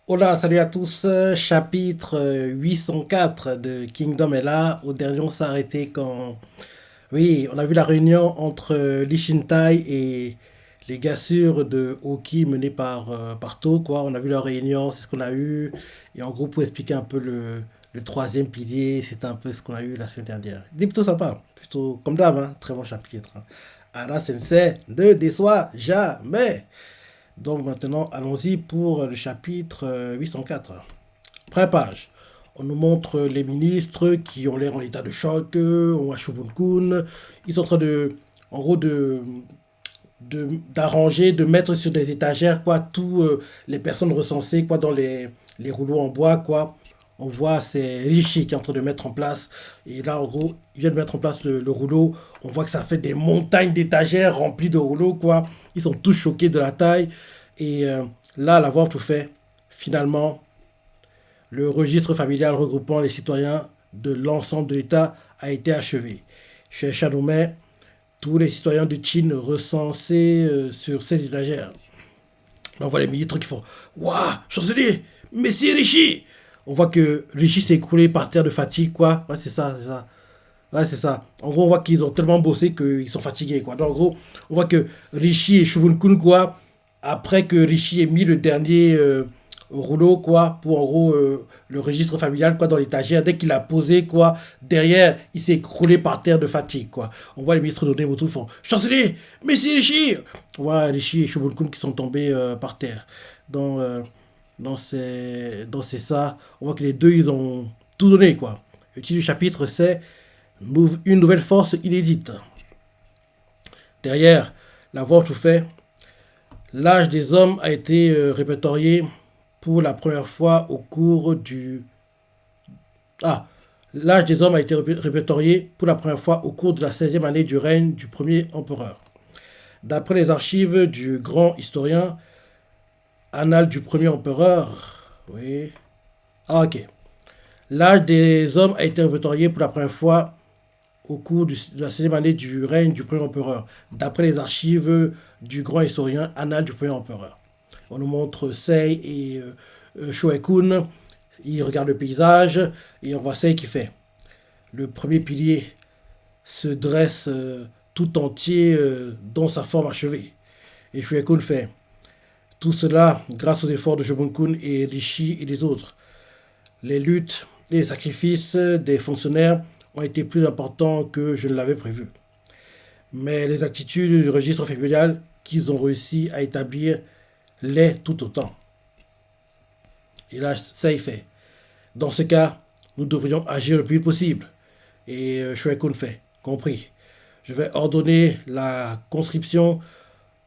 Hola, salut à tous. Chapitre 804 de Kingdom est là. Au dernier, on s'est arrêté quand... Oui, on a vu la réunion entre Lee Shintai et les gars sûrs de Oki menés par To, quoi. On a vu leur réunion, c'est ce qu'on a eu. Et en gros, pour expliquer un peu le troisième pilier, c'est un peu ce qu'on a eu la semaine dernière. Il est plutôt sympa, plutôt comme d'hab, hein. Très bon chapitre, hein. Ara Sensei ne déçoit jamais. Donc maintenant, allons-y pour le chapitre 804. Première page. On nous montre les ministres qui ont l'air en état de choc. On voit Shubun-kun. Ils sont en train en gros, d'arranger, de mettre sur des étagères, quoi, tous les personnes recensées, quoi, dans les rouleaux en bois, quoi. On voit, c'est Rishi qui est en train de mettre en place. Et là, en gros, il vient de mettre en place le rouleau. On voit que ça fait des montagnes d'étagères remplies de rouleaux, quoi. Ils sont tous choqués de la taille. Et là, l'avoir tout fait, finalement, le registre familial regroupant les citoyens de l'ensemble de l'État a été achevé. Chez Shadowmay, tous les citoyens de Chine recensés sur ces étagères. Là, on voit les ministres qui font Waouh, chancelier, Messie Rishi. On voit que Rishi s'est écroulé par terre de fatigue, quoi. Ouais, c'est ça, c'est ça. Ouais, c'est ça. En gros, on voit qu'ils ont tellement bossé qu'ils sont fatigués, quoi. Donc, en gros, on voit que Rishi et Shubun-kun, quoi, après que Rishi ait mis le dernier rouleau, quoi, pour en gros le registre familial, quoi, dans l'étagère, dès qu'il a posé, quoi, derrière, il s'est écroulé par terre de fatigue, quoi. On voit les ministres de Nemoto font Chancelier, mais c'est Rishi. On voit Rishi et Shubun-kun qui sont tombés par terre. Donc, c'est ça. On voit que les deux, ils ont tout donné, quoi. Le titre du chapitre, c'est une nouvelle force inédite. Derrière, la voix tout fait. L'âge des hommes a été répertorié pour la première fois au cours du... Ah, l'âge des hommes a été répertorié pour la première fois au cours de la 16e année du règne du premier empereur. D'après les archives du grand historien, annales du premier empereur... Oui. Ah, ok. L'âge des hommes a été répertorié pour la première fois au cours de la 16e année du règne du premier empereur, d'après les archives du grand historien annal du premier empereur. On nous montre Sei et Shoekun, ils regardent le paysage et on voit Sei qui fait. Le premier pilier se dresse tout entier dans sa forme achevée. Et Shoekun fait. Tout cela grâce aux efforts de Shobunkun et Rishi et les autres. Les luttes et les sacrifices des fonctionnaires ont été plus importants que je ne l'avais prévu. Mais les attitudes du registre familial qu'ils ont réussi à établir l'est tout autant. Et là, ça y fait. Dans ce cas, nous devrions agir le plus vite possible. Et Shuekun fait. Compris. Je vais ordonner la conscription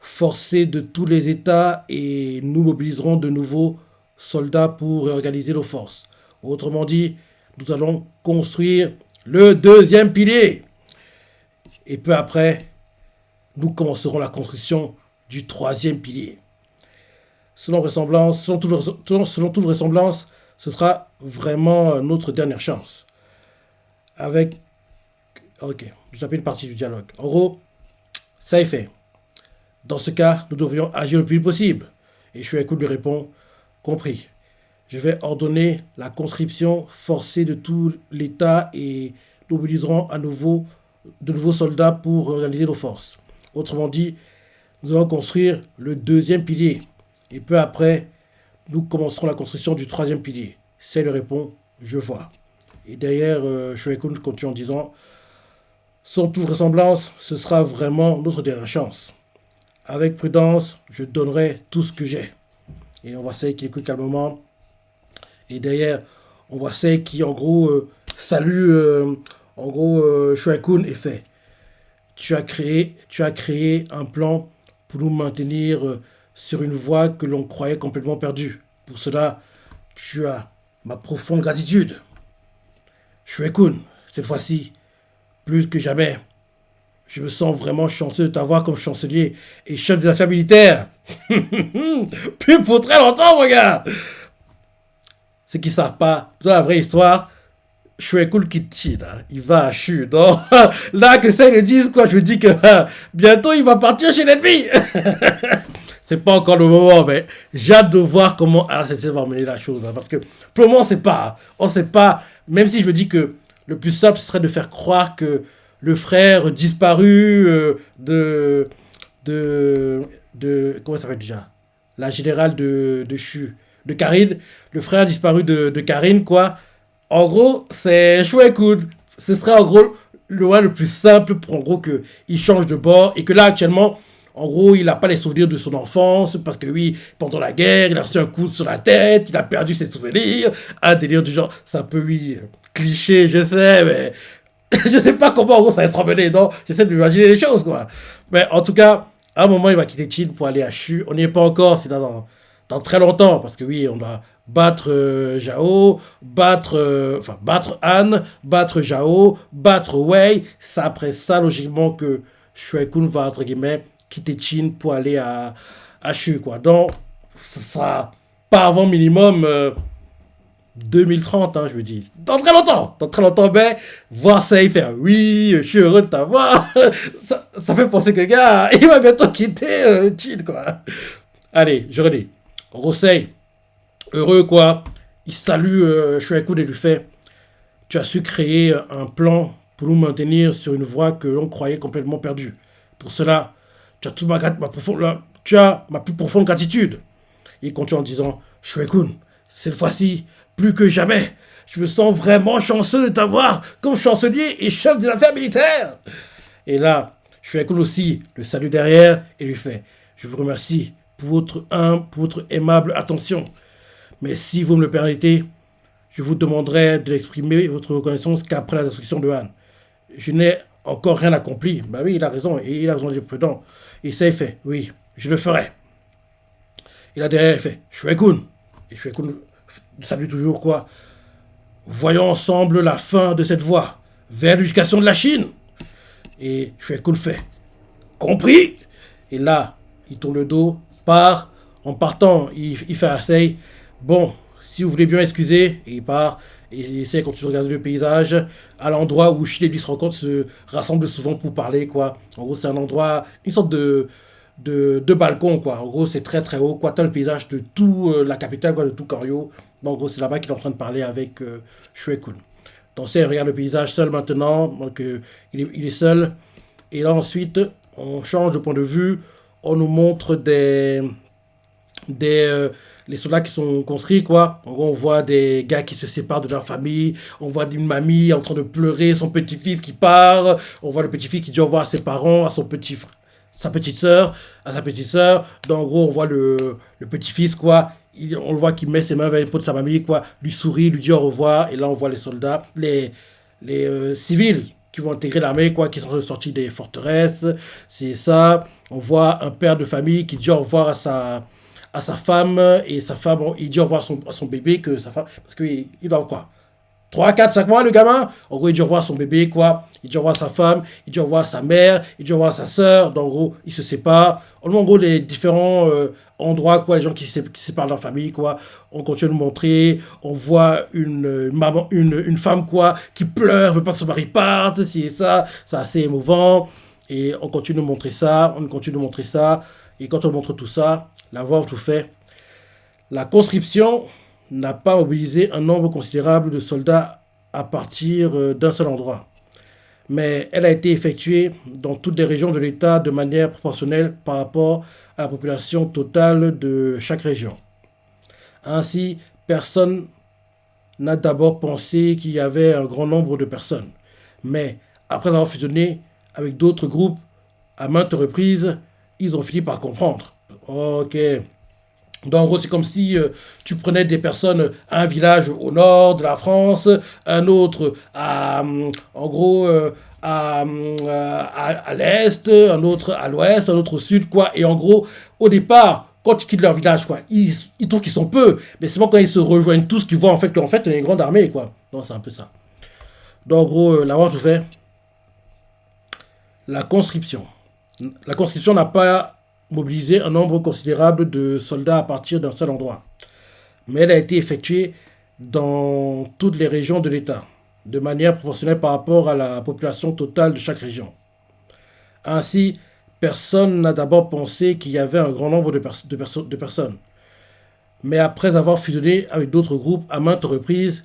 forcée de tous les États et nous mobiliserons de nouveaux soldats pour réorganiser nos forces. Autrement dit, nous allons construire le deuxième pilier. Et peu après, nous commencerons la construction du troisième pilier. Selon toute vraisemblance, ce sera vraiment notre dernière chance. Avec... Ok, je une partie du dialogue. En gros, ça est fait. Dans ce cas, nous devrions agir le plus vite possible. Et Shueku lui répond, compris. Je vais ordonner la conscription forcée de tout l'État et nous mobiliserons de nouveaux soldats pour organiser nos forces. Autrement dit, nous allons construire le deuxième pilier. Et peu après, nous commencerons la construction du troisième pilier. C'est le répond, je vois. Et derrière, Shoekun continue en disant, sans toute vraisemblance, ce sera vraiment notre dernière chance. Avec prudence, je donnerai tout ce que j'ai. Et on voit Sei qui écoute calmement. Et derrière, on voit Sei qui, en gros, salue, Shoekun et fait. Tu as créé un plan pour nous maintenir sur une voie que l'on croyait complètement perdue. Pour cela, tu as ma profonde gratitude. Shuekun, cette fois-ci, plus que jamais, je me sens vraiment chanceux de t'avoir comme chancelier et chef des affaires militaires. Plus pour très longtemps, mon gars. Ceux qui ne savent pas, dans la vraie histoire, Shuekun Kichi, là, il va à Shu. Donc, là, que ça, ils le disent, quoi, je me dis que bientôt, il va partir chez l'ennemi. c'est pas encore le moment, mais j'ai hâte de voir comment RCC va mener la chose. Hein, parce que pour le moment, on sait pas. Hein. On sait pas, même si je me dis que le plus simple serait de faire croire que le frère disparu de, comment ça s'appelle déjà? La générale de Karine, le frère disparu de Karine, quoi. En gros, c'est Chouekoun. Ce serait en gros le moyen le plus simple pour en gros qu'il change de bord et que là actuellement, en gros, il n'a pas les souvenirs de son enfance parce que oui, pendant la guerre, il a reçu un coup sur la tête, il a perdu ses souvenirs, un délire du genre, c'est un peu oui, cliché, je sais, mais je sais pas comment en gros ça va être emmené, non? J'essaie de m'imaginer les choses, quoi. Mais en tout cas, à un moment, il va quitter Chine pour aller à Chu. On n'y est pas encore, c'est dans très longtemps, parce que oui, on doit battre Zhao, battre Han, battre Zhao, battre Wei. C'est après ça, logiquement, que Shui Kun va, entre guillemets, quitter Chine pour aller à Chu, quoi. Donc, ça sera pas avant minimum 2030, hein, je me dis. Dans très longtemps, mais voir ça et faire oui, je suis heureux de t'avoir. Ça fait penser que le gars, il va bientôt quitter Chine, quoi. Allez, je redis. Rosei, heureux, quoi. Il salue Shueku et lui fait tu as su créer un plan pour nous maintenir sur une voie que l'on croyait complètement perdue. Pour cela, tu as, tu as ma plus profonde gratitude. Il continue en disant Shuekun, cette fois-ci, plus que jamais, je me sens vraiment chanceux de t'avoir comme chancelier et chef des affaires militaires. Et là, Shuekun aussi le salue derrière et lui fait je vous remercie pour votre aimable attention. Mais si vous me le permettez, je vous demanderai de l'exprimer votre reconnaissance qu'après la destruction de Han. Je n'ai encore rien accompli. Bah oui, il a raison, et il a raison d'être prudent. Et ça est fait, oui, je le ferai. Et là derrière, il fait Shuekun. Et Shuekun salue toujours quoi voyons ensemble la fin de cette voie vers l'éducation de la Chine. Et Shuekun fait compris. Et là, il tourne le dos, part. En partant, il fait assez. Bon, si vous voulez bien excuser, et il part. Et il essaie, quand tu regardes le paysage, à l'endroit où Chine et lui se rencontrent, se rassemblent souvent pour parler, quoi. En gros, c'est un endroit, une sorte de balcon, quoi. En gros, c'est très très haut, quoi. T'as le paysage de tout la capitale, quoi, de tout Koryo. Donc, en gros, c'est là-bas qu'il est en train de parler avec Shuekun. Donc, il regarde le paysage seul maintenant. Donc, il est seul. Et là, ensuite, on change de point de vue. On nous montre les soldats qui sont construits, quoi. En gros, on voit des gars qui se séparent de leur famille. On voit une mamie en train de pleurer, son petit-fils qui part. On voit le petit-fils qui dit au revoir à ses parents, à son petit frère, sa petite sœur, à sa petite sœur. Donc, en gros, on voit le petit-fils, quoi. On le voit qui met ses mains vers l'épaule de sa mamie, quoi. Lui sourit, lui dit au revoir. Et là, on voit les soldats, les civils qui vont intégrer l'armée, quoi, qui sont sortis des forteresses. C'est ça. On voit un père de famille qui dit au revoir à sa femme, et sa femme, il dit au revoir à son bébé, que sa femme, parce qu'il doit quoi 3 4 5 mois, le gamin. En gros, il dit au revoir à son bébé, quoi. Il dit au revoir à sa femme, il dit au revoir à sa mère, il dit au revoir à sa sœur. Donc, en gros, ils se séparent. En gros, les différents endroits, quoi, les gens qui se séparent de leur famille, quoi. On continue de montrer. On voit une maman, une femme, quoi, qui pleure, veut pas que son mari parte, si et ça. C'est assez émouvant. Et on continue de montrer ça, on continue de montrer ça. Et quand on montre tout ça, la voix tout fait. La conscription n'a pas mobilisé un nombre considérable de soldats à partir d'un seul endroit. Mais elle a été effectuée dans toutes les régions de l'État de manière proportionnelle par rapport à la population totale de chaque région. Ainsi, personne n'a d'abord pensé qu'il y avait un grand nombre de personnes. Mais après avoir fusionné avec d'autres groupes à maintes reprises, ils ont fini par comprendre. Ok. Donc, en gros, c'est comme si tu prenais des personnes à un village au nord de la France, un autre en gros, à l'est, un autre à l'ouest, un autre au sud, quoi. Et en gros, au départ, quand ils quittent leur village, quoi, ils trouvent qu'ils sont peu. Mais c'est bon quand ils se rejoignent tous qu'ils voient en fait qu'en fait, il y a une grande armée, quoi. Donc, c'est un peu ça. Donc, en gros, la voix, je fais la conscription. La conscription n'a pas mobilisé un nombre considérable de soldats à partir d'un seul endroit, mais elle a été effectuée dans toutes les régions de l'État, de manière proportionnelle par rapport à la population totale de chaque région. Ainsi, personne n'a d'abord pensé qu'il y avait un grand nombre de personnes. Mais après avoir fusionné avec d'autres groupes à maintes reprises,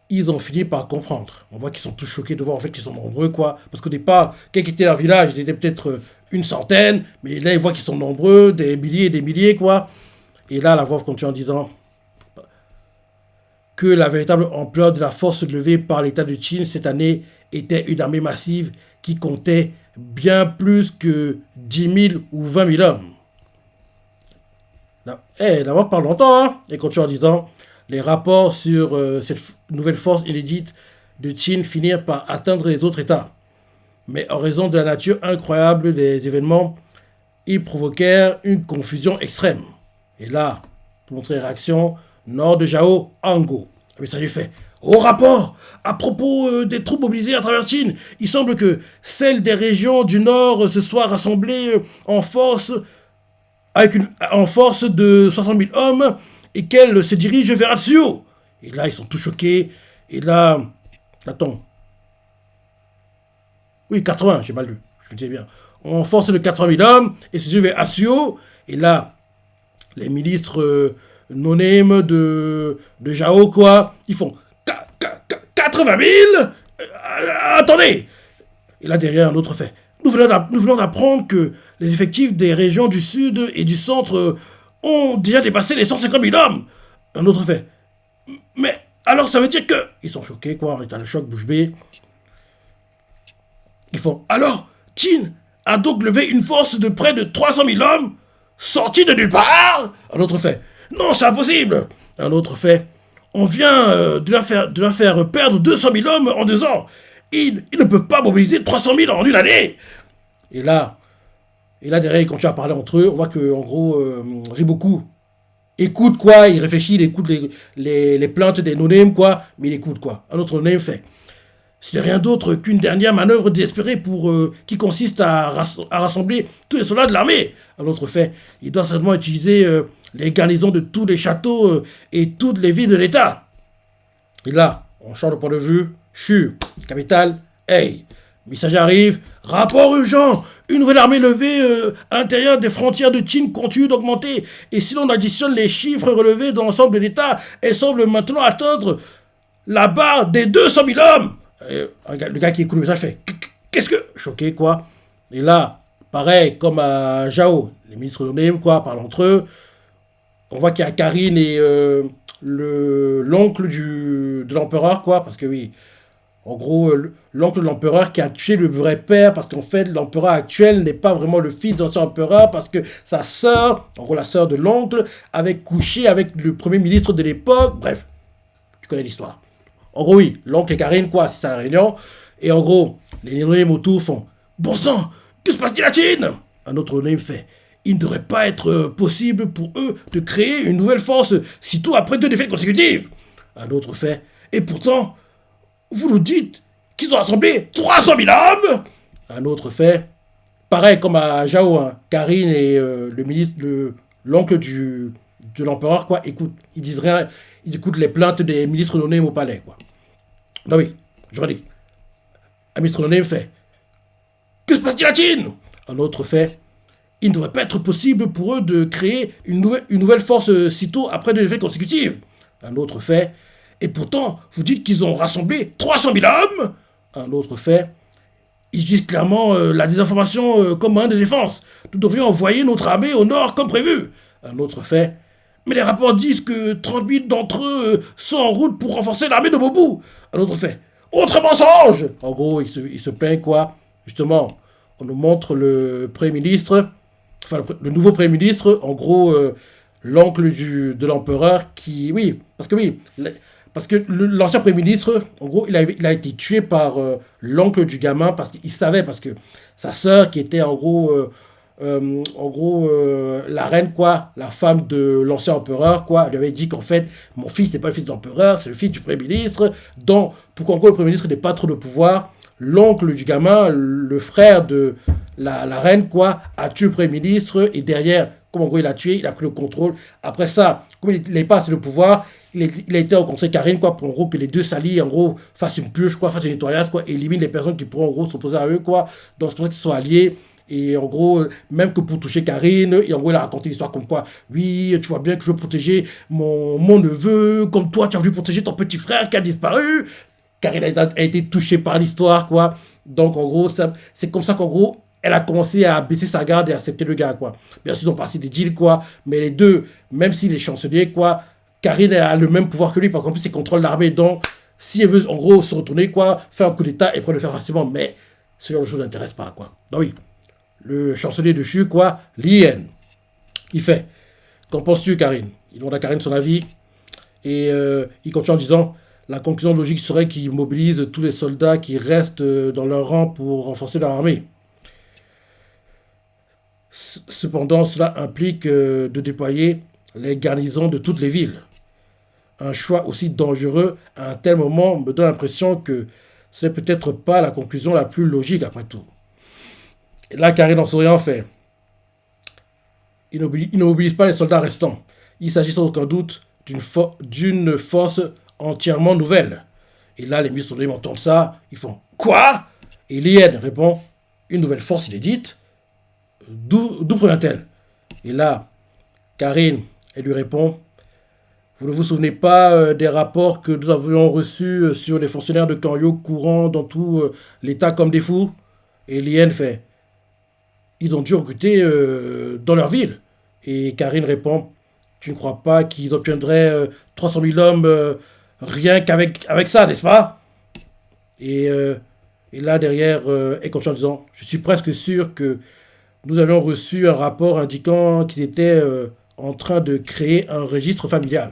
ils ont fini par comprendre. On voit qu'ils sont tous choqués de voir en fait qu'ils sont nombreux, quoi. Parce qu'au départ, quel qu'était leur village, ils étaient peut-être une centaine, mais là ils voient qu'ils sont nombreux, des milliers et des milliers, quoi. Et là, la voix continue en disant que la véritable ampleur de la force levée par l'État de Chine cette année était une armée massive qui comptait bien plus que 10 000 ou 20 000 hommes. La voix parle longtemps, hein. Et continue en disant les rapports sur cette nouvelle force inédite de Chine finirent par atteindre les autres États. Mais en raison de la nature incroyable des événements, ils provoquèrent une confusion extrême. Et là, pour montrer réaction, nord de Zhao, Ango. Le message fait au rapport à propos des troupes mobilisées à travers Chine, il semble que celles des régions du nord se soient rassemblées en force, en force de 60 000 hommes et qu'elles se dirigent vers Atsuo. Et là, ils sont tous choqués. Et là, attends. Oui, 80, j'ai mal lu. Je disais bien. En force de 80 000 hommes et se dirigent vers Atsuo. Et là, les ministres non-name de Zhao, quoi, ils font 80 000 attendez. Et là, derrière, un autre fait. Nous venons d'apprendre que les effectifs des régions du sud et du centre ont déjà dépassé les 150 000 hommes. Un autre fait. Mais alors, ça veut dire que... Ils sont choqués, quoi, en état de choc, bouche bée. Ils font. Alors, Qin a donc levé une force de près de 300 000 hommes sortis de nulle part. Un autre fait. Non, c'est impossible. Un autre fait. On vient de la faire perdre 200 000 hommes en 2 ans. Il ne peut pas mobiliser 300 000 en une année. Et là, derrière, ils continuent à parler entre eux. On voit que, en gros, Riboku écoute, quoi. Il réfléchit, il écoute les plaintes des no-name, quoi. Mais il écoute, quoi. Un autre no-name fait. Ce n'est rien d'autre qu'une dernière manœuvre désespérée qui consiste à rassembler tous les soldats de l'armée. Un autre fait. Il doit seulement utiliser les garnisons de tous les châteaux et toutes les villes de l'État. Et là, on change de point de vue. Chu, capitale, hey. Messager arrive. Rapport urgent. Une nouvelle armée levée à l'intérieur des frontières de Chine continue d'augmenter. Et si l'on additionne les chiffres relevés dans l'ensemble de l'État, elle semble maintenant atteindre la barre des 200 000 hommes. Le gars qui écoute le message fait qu'est-ce que... Choqué, quoi. Et là, pareil, comme à Zhao, les ministres non-name, quoi, parlent entre eux. On voit qu'il y a Karine et l'oncle de l'empereur, quoi, parce que oui, en gros, l'oncle de l'empereur qui a tué le vrai père, parce qu'en fait, l'empereur actuel n'est pas vraiment le fils de l'ancien empereur, parce que sa sœur, en gros la sœur de l'oncle, avait couché avec le premier ministre de l'époque. Bref, tu connais l'histoire. En gros, oui, l'oncle et Karine, quoi, c'est à la réunion. Et en gros, les Nénoïm autour font bon sang, que se passe-t-il à Chine? Un autre Nénoïm fait il ne devrait pas être possible pour eux de créer une nouvelle force sitôt après 2 défaites consécutives. Un autre fait et pourtant, vous nous dites qu'ils ont rassemblé 300 000 hommes. Un autre fait pareil comme à Zhao, hein, Karine et le ministre, l'oncle de l'empereur, quoi, écoute, ils disent rien, ils écoutent les plaintes des ministres non-name au palais, quoi. Non, oui, je redis. Un ministre non-name fait que se passe-t-il à Chine? Un autre fait il ne devrait pas être possible pour eux de créer une nouvelle force sitôt après 2 défaites consécutives. Un autre fait et pourtant, vous dites qu'ils ont rassemblé 300 000 hommes. Un autre fait ils disent clairement la désinformation comme moyen de défense. Nous devrions envoyer notre armée au nord comme prévu. Un autre fait mais les rapports disent que 30 000 d'entre eux sont en route pour renforcer l'armée de Mobu. Un autre fait autre mensonge. En gros, il se plaint, quoi. Justement, on nous montre le Premier ministre, enfin le nouveau Premier ministre, en gros, l'oncle de l'empereur qui... Oui, parce que l'ancien Premier ministre, en gros, il a été tué par l'oncle du gamin parce qu'il savait, parce que sa sœur, qui était en gros, la reine, quoi, la femme de l'ancien empereur, quoi, lui avait dit qu'en fait, mon fils n'est pas le fils de l'empereur, c'est le fils du Premier ministre, donc, pour qu'en gros le Premier ministre n'ait pas trop de pouvoir, l'oncle du gamin, le frère de la reine, quoi, a tué le Premier ministre, et derrière, comme en gros il a tué, il a pris le contrôle. Après ça, comme il n'est pas assez de pouvoir, il a été rencontré Karine, quoi, pour en gros que les deux s'allient, en gros, fassent une purge, quoi, fassent un nettoyage, quoi, éliminent les personnes qui pourront en gros s'opposer à eux, quoi. Donc c'est pour ça qu'ils sont alliés. Et en gros, même que pour toucher Karine, et en gros, il a raconté l'histoire comme quoi, oui, tu vois bien que je veux protéger mon neveu, comme toi, tu as voulu protéger ton petit frère qui a disparu. Karine a été touchée par l'histoire, quoi. Donc, en gros, c'est comme ça qu'en gros, elle a commencé à baisser sa garde et à accepter le gars, quoi. Bien sûr, ils ont passé des deals, quoi. Mais les deux, même s'il est chancelier, quoi, Karine a le même pouvoir que lui, par contre, il contrôle l'armée. Donc, si elle veut, en gros, se retourner, quoi, faire un coup d'état, elle peut le faire facilement. Mais ce genre de choses n'intéresse pas, quoi. Donc, oui, le chancelier de Shu, quoi, Lien, il fait. Qu'en penses-tu, Karine? Il demande à Karine son avis. Et il continue en disant, la conclusion logique serait qu'il mobilise tous les soldats qui restent dans leur rang pour renforcer leur armée. Cependant, cela implique de déployer les garnisons de toutes les villes. Un choix aussi dangereux à un tel moment me donne l'impression que ce n'est peut-être pas la conclusion la plus logique après tout. Et là, Karine en souriant fait, il ne mobilise pas les soldats restants. Il s'agit sans aucun doute d'une force entièrement nouvelle. Et là, les ministres entendent ça, ils font quoi? Et Lien répond, une nouvelle force inédite. D'où provient-elle? Et là, Karine, elle lui répond, vous ne vous souvenez pas des rapports que nous avions reçus sur les fonctionnaires de Kanyo courant dans tout l'État comme des fous? Et Lien fait, ils ont dû recruter dans leur ville. Et Karine répond, tu ne crois pas qu'ils obtiendraient 300 000 hommes rien qu'avec ça, n'est-ce pas? et, euh, et là, derrière, elle continue en disant, je suis presque sûr que nous avions reçu un rapport indiquant qu'ils étaient en train de créer un registre familial.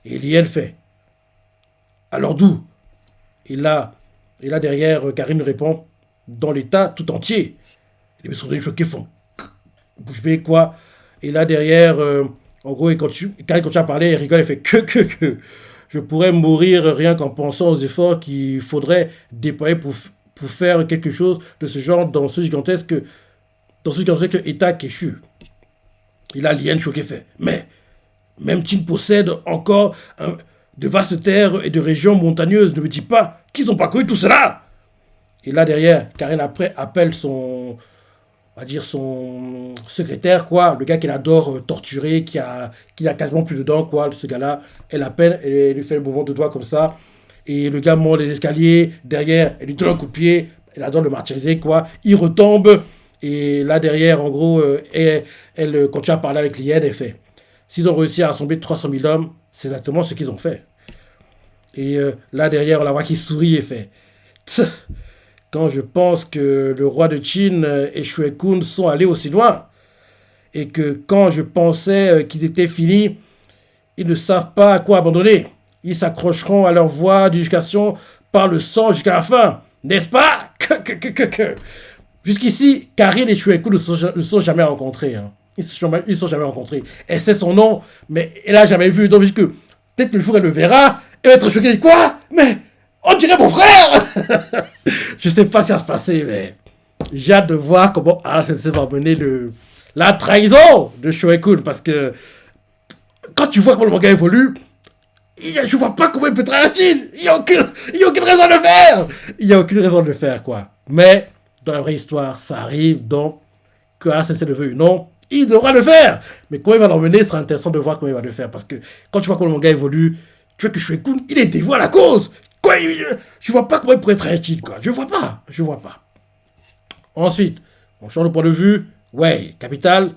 Et Lien fait, alors d'où? Et là, derrière, Karine répond, dans l'État tout entier. Les maîtres choqués font, bouche bée, quoi. Et là, derrière, en gros, quand il continue à parler, il rigole, il fait que. Je pourrais mourir rien qu'en pensant aux efforts qu'il faudrait déployer pour faire quelque chose de ce genre dans ce gigantesque État qu'échu. Et là, Lien choqué fait, mais même Qin possède encore de vastes terres et de régions montagneuses. Ne me dis pas qu'ils n'ont pas connu tout cela. Et là, derrière, Karine après appelle on va dire son secrétaire, quoi, le gars qu'elle adore torturer, qui a quasiment plus de dents, quoi, ce gars-là, elle l'appelle, elle lui fait le mouvement de doigt comme ça, et le gars monte les escaliers, derrière, elle lui donne un coup de pied, elle adore le martyriser, quoi, il retombe, et là, derrière, en gros, elle continue à parler avec Lien, elle fait, s'ils ont réussi à rassembler 300 000 hommes, c'est exactement ce qu'ils ont fait. Et là, derrière, on la voit qui sourit et fait, tch, quand je pense que le roi de Qin et Shue Kun sont allés aussi loin, et que quand je pensais qu'ils étaient finis, ils ne savent pas à quoi abandonner. Ils s'accrocheront à leur voie d'éducation par le sang jusqu'à la fin, n'est-ce pas? Jusqu'ici, Karine et Shue Kun ne se sont jamais rencontrés. Hein. Ils ne se sont jamais rencontrés. Elle sait son nom, mais elle n'a jamais vu. Donc, peut-être que le jour elle le verra, elle va être choquée. Quoi? Mais on dirait mon frère. Je sais pas ce qui va se passer, mais j'ai hâte de voir comment Sensei va mener la trahison de Shue Kun, parce que quand tu vois comment le manga évolue, je vois pas comment il peut trahir Jin. Il n'y a aucune raison de le faire. Il n'y a aucune raison de le faire, quoi. Mais dans la vraie histoire, ça arrive, donc que Sensei le veut ou non, il devra le faire. Mais comment il va l'emmener, ce sera intéressant de voir comment il va le faire, parce que quand tu vois comment le manga évolue, tu vois que Shue Kun, il est dévoué à la cause. Quoi, je vois pas comment il pourrait trahir Jin, quoi. Je vois pas. Ensuite, on change de point de vue. Wei, capitale,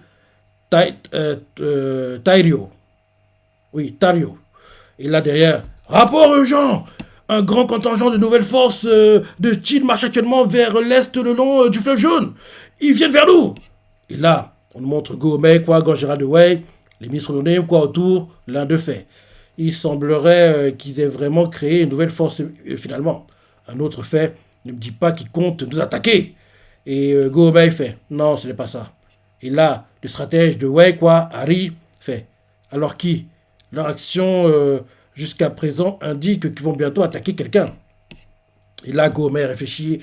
Tairio. Oui, Tario. Et là derrière, rapport urgent. Un grand contingent de nouvelles forces de Qin marche actuellement vers l'est le long du fleuve jaune. Ils viennent vers nous. Et là, on nous montre Gomei, quoi, Gojira de Wei, les ministres lyonnais, quoi, autour, l'un d'eux fait. Il semblerait qu'ils aient vraiment créé une nouvelle force finalement. Un autre fait, ne me dis pas qu'ils comptent nous attaquer. Et Gomei fait, non, ce n'est pas ça. Et là, le stratège de Wei, quoi, Harry, fait, alors qui? Leur action jusqu'à présent indique qu'ils vont bientôt attaquer quelqu'un. Et là, Gomei réfléchit.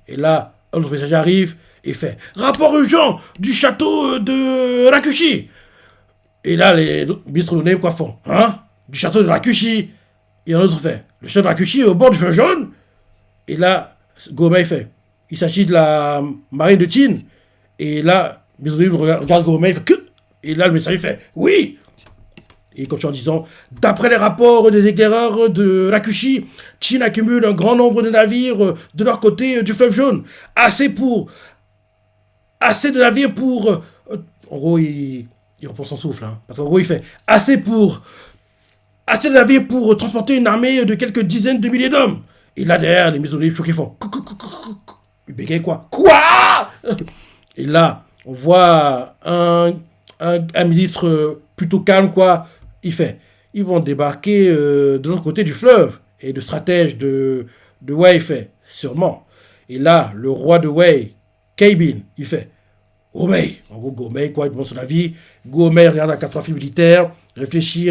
Et là, un autre messager arrive et fait, rapport urgent du château de Rakushi. Et là, les ministres lyonnais, quoi, font, hein? Du château de Rakushi. Et un autre fait, le château de Rakushi est au bord du fleuve jaune. Et là, Gomei fait, il s'agit de la marine de Tin. Et là, Misonorim regarde Goromei, il fait que. Et là, le messager fait oui. Et il continue en disant, d'après les rapports des éclaireurs de Rakushi, Tin accumule un grand nombre de navires de leur côté du fleuve jaune. Assez de navires pour... en gros, il reprend son souffle. Hein, parce qu'en gros, il fait assez de navires pour transporter une armée de quelques dizaines de milliers d'hommes. Et là, derrière, les Misonorim choqués font... Ils bégayent quoi? Quoi? Et là, on voit un ministre plutôt calme, quoi. Il fait, ils vont débarquer de l'autre côté du fleuve. Et le stratège de Wei fait, sûrement. Et là, le roi de Wei, Keibin, il fait, Gomei. En gros, Gomei, quoi, il demande son avis. Gomei regarde la cartographie militaire, réfléchit.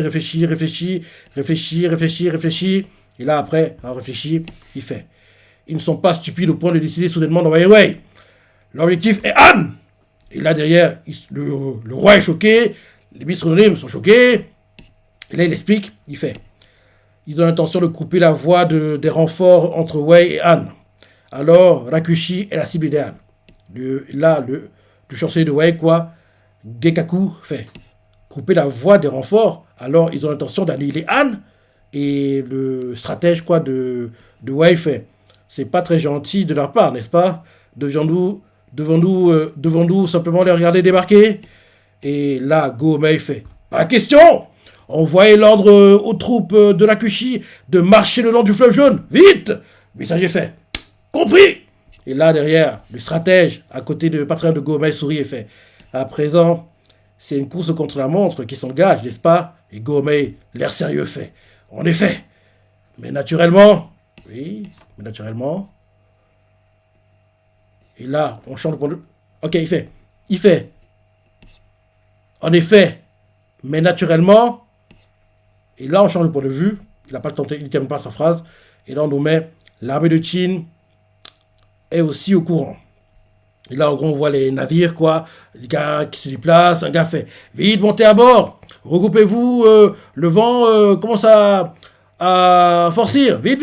Et là, après, en réfléchit, il fait, ils ne sont pas stupides au point de décider soudainement d'envoyer Wei. L'objectif est Han. Et là, derrière, le roi est choqué, les ministres anonymes sont choqués. Et là, il explique, il fait, ils ont l'intention de couper la voie des renforts entre Wei et Han. Alors, Rakushi est la cible idéale. Le chancelier de Wei, quoi, Gekaku, fait couper la voie des renforts. Alors, ils ont l'intention d'annihiler Han. Et le stratège, quoi, de Wei fait, c'est pas très gentil de leur part, n'est-ce pas? Devons-nous simplement les regarder débarquer? Et là, Gomei fait, pas question! Envoyez l'ordre aux troupes de Rakushi de marcher le long du fleuve jaune. Vite! Messager fait. Compris! Et là, derrière, le stratège, à côté de patron de Gomei, sourit et fait. À présent, c'est une course contre la montre qui s'engage, n'est-ce pas? Et Gomei, l'air sérieux, fait. En effet. Mais naturellement. Oui, mais naturellement. Et là, on change de point de vue. Ok, il fait. En effet. Mais naturellement. Et là, on change de point de vue. Il n'a pas tenté, il ne termine pas sa phrase. Et là, on nous met l'armée de Qin est aussi au courant. Et là, en gros, on voit les navires, quoi. Les gars qui se déplacent. Un gars fait vite, montez à bord. Regroupez-vous. Le vent commence à forcir. Vite.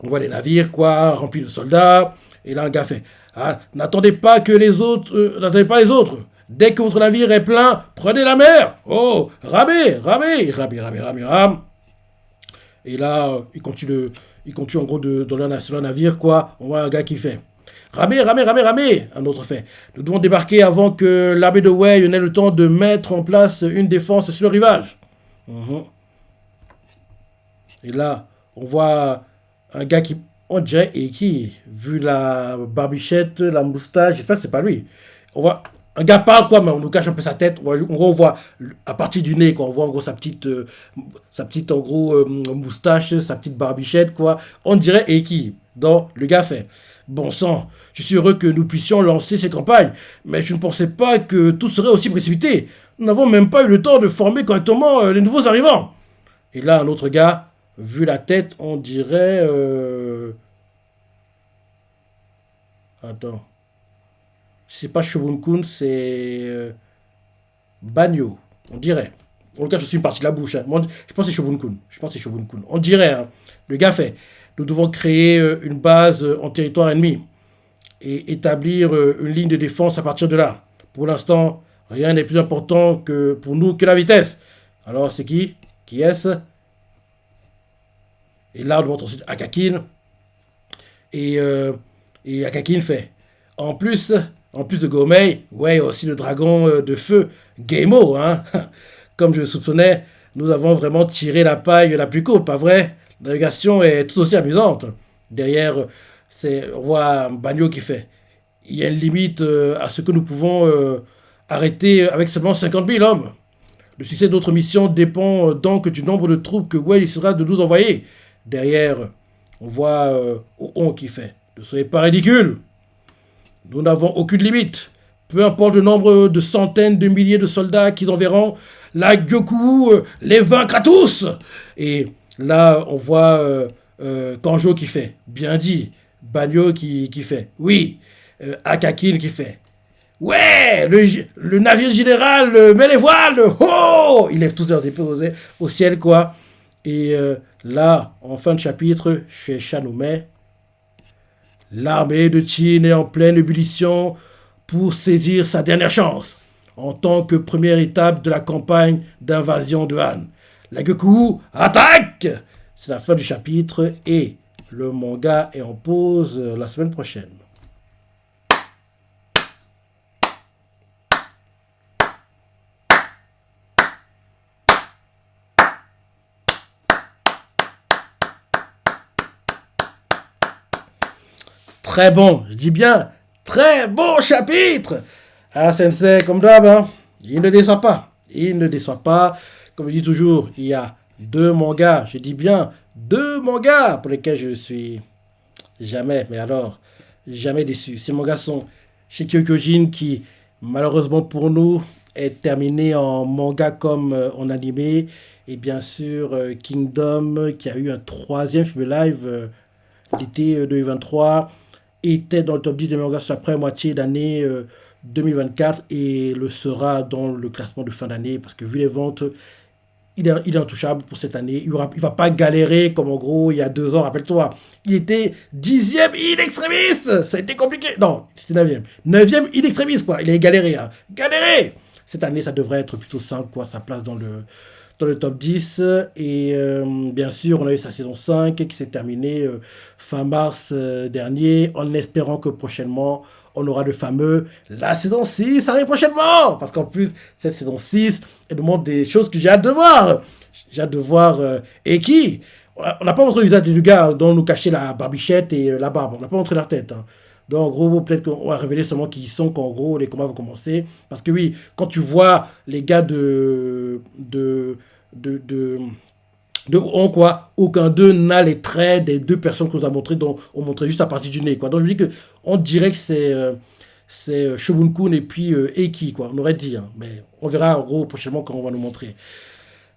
On voit les navires, quoi, remplis de soldats. Et là, un gars fait n'attendez pas les autres. Dès que votre navire est plein, prenez la mer. Oh, ramez. Et là, il continue en gros sur le navire, quoi. On voit un gars qui fait ramez. Un autre fait nous devons débarquer avant que l'armée de Wei n'ait le temps de mettre en place une défense sur le rivage. Et là, on voit un gars qui, on dirait, et qui, vu la barbichette, la moustache, j'espère que c'est pas lui. On voit un gars parle, quoi, mais on nous cache un peu sa tête. On voit à partir du nez, quoi, on voit en gros sa petite en gros moustache, sa petite barbichette, quoi. On dirait Eki. Donc le gars fait bon sang, je suis heureux que nous puissions lancer ces campagnes, mais je ne pensais pas que tout serait aussi précipité. Nous n'avons même pas eu le temps de former correctement les nouveaux arrivants. Et là, un autre gars, vu la tête, on dirait attends. C'est pas Shogun-kun, c'est Banyo, on dirait. En tout cas, je suis une partie de la bouche. Hein. Moi, je pense que c'est Shogun-kun. On dirait. Hein. Le gars fait. Nous devons créer une base en territoire ennemi et établir une ligne de défense à partir de là. Pour l'instant, rien n'est plus important pour nous que la vitesse. Alors, c'est qui? Qui est-ce? Et là, on montre ensuite Akakin. Et Akakin fait. En plus de Gomei, ouais, aussi le dragon de feu, Geimo, hein. Comme je le soupçonnais, nous avons vraiment tiré la paille la plus courte, pas vrai? La navigation est tout aussi amusante. Derrière, on voit Banyo qui fait. Il y a une limite à ce que nous pouvons arrêter avec seulement 50 000 hommes. Le succès d'autres missions dépend donc du nombre de troupes que Wei sera de nous envoyer. Derrière, on voit On qui fait. Ne soyez pas ridicule. Nous n'avons aucune limite. Peu importe le nombre de centaines de milliers de soldats qu'ils enverront, la Gyoku les vaincra tous. Et là, on voit Kanjo qui fait. Bien dit. Banyo qui fait. Oui. Akakin qui fait. Ouais, le navire général met les voiles. Oh, il lève tous leurs épées au ciel, quoi. Et là, en fin de chapitre, Shueisha nous met L'armée de Qin est en pleine ébullition pour saisir sa dernière chance en tant que première étape de la campagne d'invasion de Han. La Goku attaque. C'est la fin du chapitre et le manga est en pause la semaine prochaine. Très bon, je dis bien, très bon chapitre. Ah, Sensei, comme d'hab, hein, il ne déçoit pas. Il ne déçoit pas. Comme je dis toujours, il y a deux mangas, je dis bien deux mangas pour lesquels je suis jamais, mais alors, jamais déçu. Ces mangas sont chez Kyokujin qui, malheureusement pour nous, est terminé en manga comme en animé. Et bien sûr, Kingdom, qui a eu un troisième film live l'été 2023, était dans le top 10 des mangas sur la première moitié d'année 2024 et le sera dans le classement de fin d'année parce que vu les ventes, il est intouchable pour cette année. Il ne va pas galérer comme en gros il y a 2 ans, rappelle-toi. Il était 10e in extremis. Ça a été compliqué. Non, c'était 9e. 9e in extremis, quoi. Il a galéré. Hein. Galéré. Cette année, ça devrait être plutôt simple, quoi. Sa place dans le top 10. Et bien sûr, on a eu sa saison 5 qui s'est terminée fin mars dernier, en espérant que prochainement, on aura le fameux la saison 6 arrive prochainement. Parce qu'en plus, cette saison 6, elle nous montre des choses que j'ai hâte de voir. J'ai hâte de voir Eki. On n'a pas montré le visage du gars dont nous cachait la barbichette et la barbe. On n'a pas montré leur tête. Hein. Donc, en gros, peut-être qu'on va révéler seulement qui ils sont quand, en gros, les combats vont commencer. Parce que oui, quand tu vois les gars de on, quoi, aucun d'eux n'a les traits des deux personnes qu'on nous a montré, dont on montrait juste à partir du nez, quoi. Donc, je dis que on dirait que c'est Shogun-kun et puis Eki, quoi. On aurait dit, hein. Mais on verra, en gros, prochainement, quand on va nous montrer.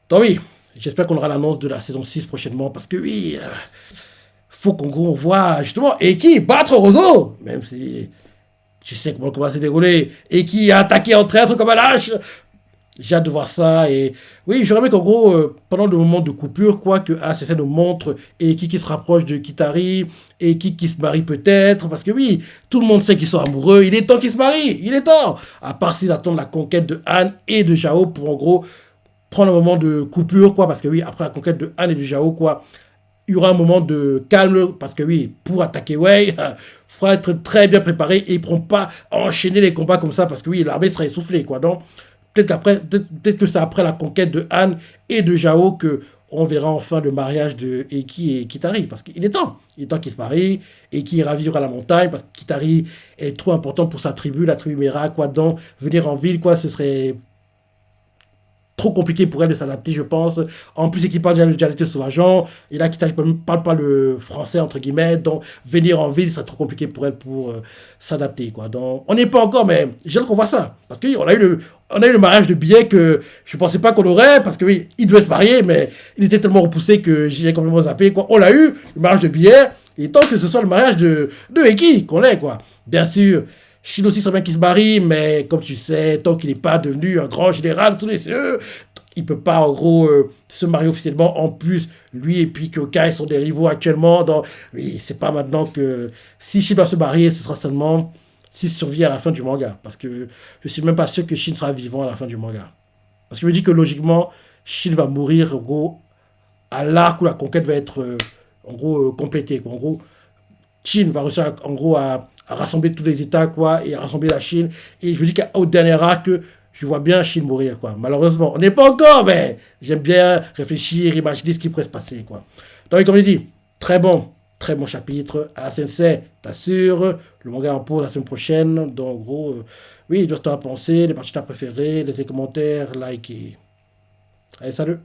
Donc, oui, j'espère qu'on aura l'annonce de la saison 6 prochainement, parce que oui, faut qu'en gros, on voit justement Eki battre Rozo, même si tu sais comment va se dérouler. Eki a attaqué en traître comme un lâche. J'ai hâte de voir ça. Et oui, j'aurais aimé qu'en gros, pendant le moment de coupure, quoi, que ACC nous montre et qui se rapproche de Kitari et qui se marie peut-être. Parce que oui, tout le monde sait qu'ils sont amoureux. Il est temps qu'ils se marient. Il est temps. À part s'ils attendent la conquête de Han et de Zhao pour en gros prendre un moment de coupure, quoi. Parce que oui, après la conquête de Han et de Zhao, quoi, il y aura un moment de calme. Parce que oui, pour attaquer Wei, il faudra être très bien préparé et ils ne pourront pas enchaîner les combats comme ça. Parce que oui, l'armée sera essoufflée, quoi. Donc, peut-être que c'est après la conquête de Han et de Zhao que on verra enfin le mariage de Eki et Kitari. Parce qu'il est temps. Il est temps qu'ils se marient. Eki ira vivre à la montagne parce que Kitari est trop important pour sa tribu, la tribu Mera, quoi. Donc, venir en ville, quoi, ce serait trop compliqué pour elle de s'adapter, je pense. En plus, c'est qu'il parle de dialecte sauvageant. Et là, Kitari ne parle pas le français, entre guillemets. Donc, venir en ville, c'est trop compliqué pour elle pour s'adapter, quoi. Donc, on n'est pas encore, mais j'ai hâte qu'on voit ça. Parce qu'on a eu le mariage de Billet que je ne pensais pas qu'on aurait. Parce que oui, il devait se marier, mais il était tellement repoussé que j'ai complètement zappé, quoi. On l'a eu, le mariage de Billet. Et tant que ce soit le mariage de Eki qu'on l'ait, quoi. Bien sûr. Shin aussi serait bien qu'il se marie, mais comme tu sais, tant qu'il n'est pas devenu un grand général sous les cieux, il ne peut pas en gros se marier officiellement. En plus, lui et puis Kyokai sont des rivaux actuellement. Donc, oui, c'est pas maintenant que si Shin doit se marier, ce sera seulement s'il survit à la fin du manga. Parce que je suis même pas sûr que Shin sera vivant à la fin du manga. Parce que je me dis que logiquement, Shin va mourir en gros à l'arc où la conquête va être en gros complétée. Quoi. En gros, Chine va réussir en gros à rassembler tous les États, quoi, et à rassembler la Chine. Et je me dis qu'au dernier acte, je vois bien Chine mourir, quoi. Malheureusement, on n'est pas encore, mais j'aime bien réfléchir, imaginer ce qui pourrait se passer, quoi. Donc, comme je dis, très bon chapitre. À la sensei, t'assures, le manga en pause la semaine prochaine. Donc, en gros, oui, il doit se penser, les parties préférées, laissez commentaires, likez. Allez, salut!